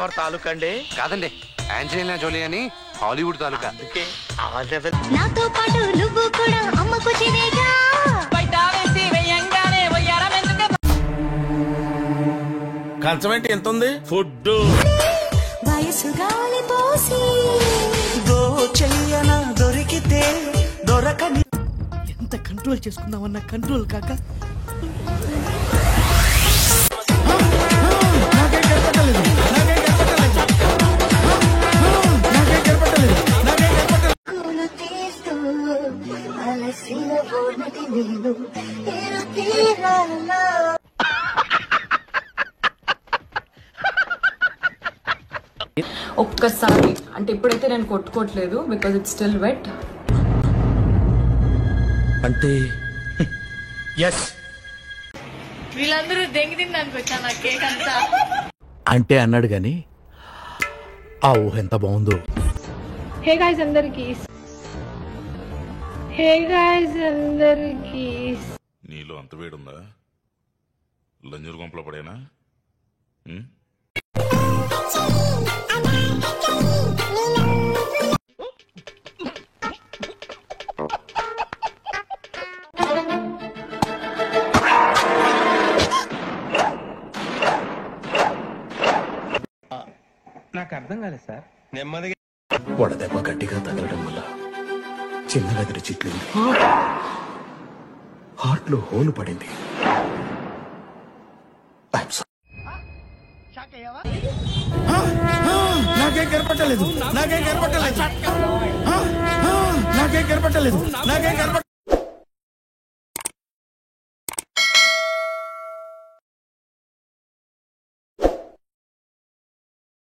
తమరు తాలూకా అండి? కాదండి, ఆంజలీనా జోలీ అని హాలీవుడ్ తాలూకా. నాతో పాటు నువ్వు కూడా అమ్మకు చినేగా కంచమేంటి ఎంత ఉంది? ఫుడ్ వయసు గాలి పోసి చెయ్యన దొరికితే దొరకని ఎంత కంట్రోల్ చేసుకుందామన్న కంట్రోల్ కాక కూలు తీస్తూ అలసిన బోర్నటి నేను తీరాలా ఒక్కసారి అంటే ఇప్పుడైతే నేను కొట్టుకోవట్లేదు బికాజ్ ఇట్స్ స్టిల్ వెట్. అంటే ఎస్ వీళ్ళందరూ దెంగి తినడానికి వచ్చాను నా కేక్ అంతా. అంటే అన్నాడు గాని ఆ ఊహ ఎంత బాగుందో. హే గాయ్స్ అందరికి నీలో అంత వేడుందా? లంజూరు గుంపలో పడేనా? నాకు అర్థం కాలేదు సార్. నెమ్మదిగా వడదెబ్బ గట్టిగా తగలడం వల్ల చిన్న గదిరి చిట్లింది, హార్ట్ లో హోలు పడింది. నాకేం కనపట్టలేదు.